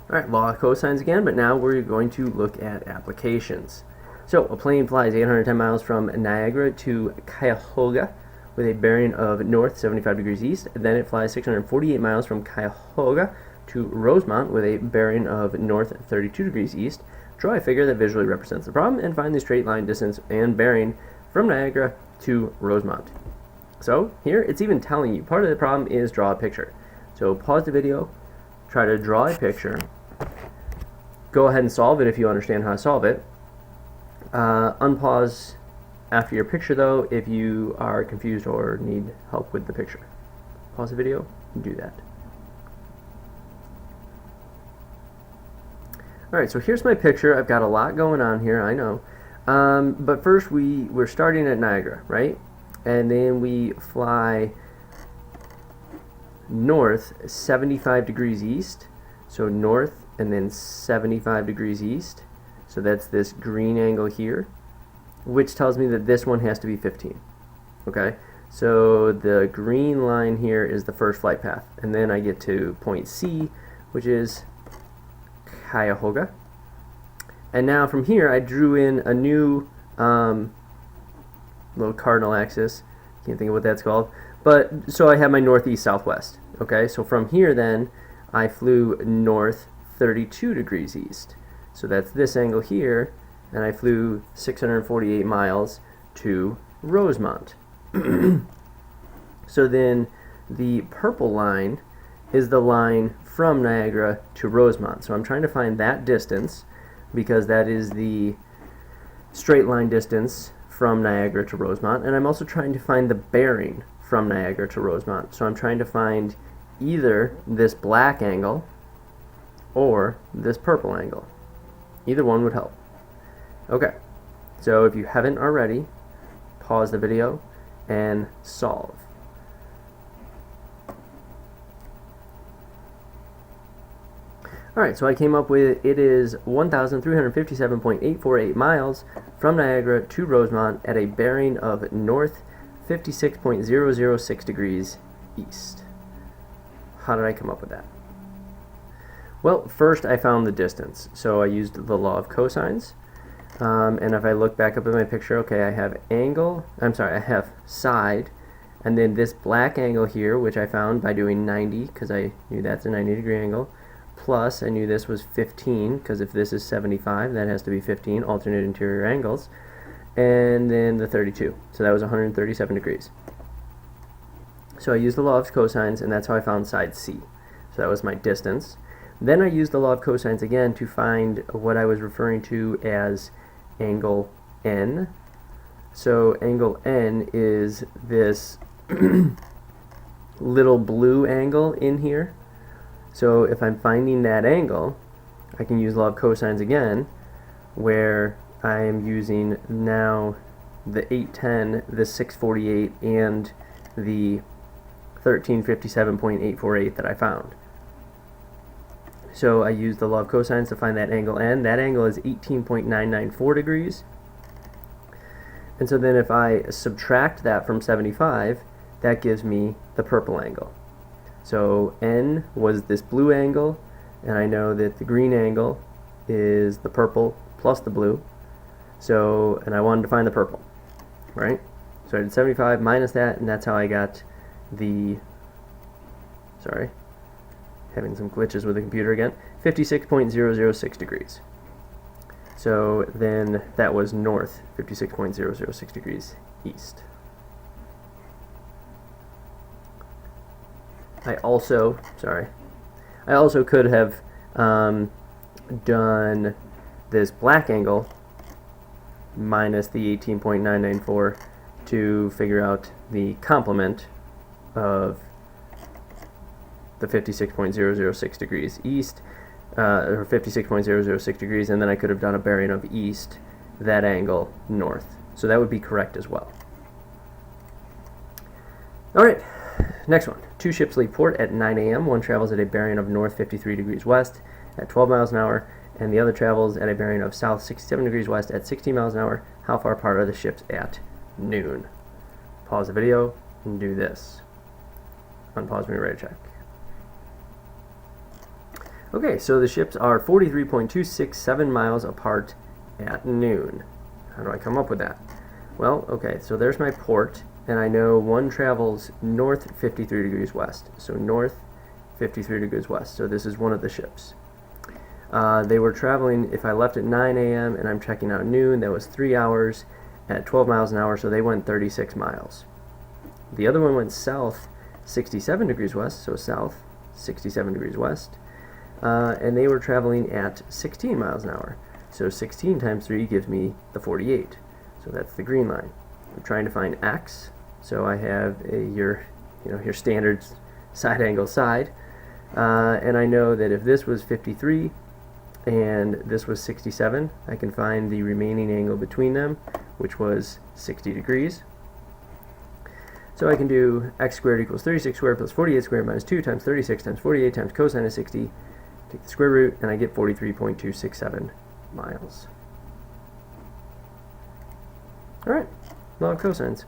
Alright, law of cosines again, but now we're going to look at applications. So, a plane flies 810 miles from Niagara to Cuyahoga with a bearing of north 75 degrees east. Then it flies 648 miles from Cuyahoga to Rosemont with a bearing of north 32 degrees east. Draw a figure that visually represents the problem and find the straight line distance and bearing from Niagara to Rosemont. So, here it's even telling you, part of the problem is draw a picture. So, pause the video, try to draw a picture. Go ahead and solve it if you understand how to solve it. Unpause after your picture though if you are confused or need help with the picture. Pause the video and do that. Alright, so here's my picture. I've got a lot going on here, I know. But first we're starting at Niagara, right? And then we fly north 75 degrees east. So north and then 75 degrees east. So that's this green angle here, which tells me that this one has to be 15. Okay, so the green line here is the first flight path, and then I get to point C, which is Cuyahoga. And now from here I drew in a new little cardinal axis. Can't think of what that's called, but so I have my northeast southwest. Okay, so from here then I flew north 32 degrees east. So that's this angle here, and I flew 648 miles to Rosemont. So then the purple line is the line from Niagara to Rosemont. So I'm trying to find that distance because that is the straight line distance from Niagara to Rosemont, and I'm also trying to find the bearing from Niagara to Rosemont. So I'm trying to find either this black angle or this purple angle. Either one would help. Okay, so if you haven't already, pause the video and solve. Alright, so I came up with it is 1,357.848 miles from Niagara to Rosemont at a bearing of north 56.006 degrees east. How did I come up with that? Well, first I found the distance, so I used the law of cosines, and if I look back up at my picture, okay, I have I have side, and then this black angle here, which I found by doing 90, because I knew that's a 90-degree angle, plus I knew this was 15, because if this is 75, that has to be 15, alternate interior angles, and then the 32, so that was 137 degrees. So I used the law of cosines, and that's how I found side C. So that was my distance. Then I used the law of cosines again to find what I was referring to as angle N. So angle N is this little blue angle in here. So if I'm finding that angle, I can use law of cosines again, where I am using now the 810, the 648, and the 1357.848 that I found. So I used the law of cosines to find that angle N. That angle is 18.994 degrees. And so then if I subtract that from 75, that gives me the purple angle. So N was this blue angle, and I know that the green angle is the purple plus the blue. So, and I wanted to find the purple, right? So I did 75 minus that, and that's how I got the, sorry, having some glitches with the computer again, 56.006 degrees. So then that was north 56.006 degrees east. I also could have done this black angle minus the 18.994 to figure out the complement of the 56.006 degrees east, or 56.006 degrees, and then I could have done a bearing of east, that angle north. So that would be correct as well. Alright, next one. Two ships leave port at 9 a.m. One travels at a bearing of north 53 degrees west at 12 miles an hour, and the other travels at a bearing of south 67 degrees west at 16 miles an hour. How far apart are the ships at noon? Pause the video and do this. Unpause when you're ready to check. Okay, so the ships are 43.267 miles apart at noon. How do I come up with that? Well, okay, so there's my port, and I know one travels north 53 degrees west. So north 53 degrees west. So this is one of the ships. They were traveling, if I left at 9 a.m. and I'm checking out noon, that was 3 hours at 12 miles an hour, so they went 36 miles. The other one went south 67 degrees west, so south 67 degrees west, and they were traveling at 16 miles an hour. So 16 times 3 gives me the 48. So that's the green line. I'm trying to find x, so I have your standard side angle side, and I know that if this was 53 and this was 67, I can find the remaining angle between them, which was 60 degrees. So I can do x squared equals 36 squared plus 48 squared minus 2 times 36 times 48 times cosine of 60, take the square root, and I get 43.267 miles. Alright, law of cosines.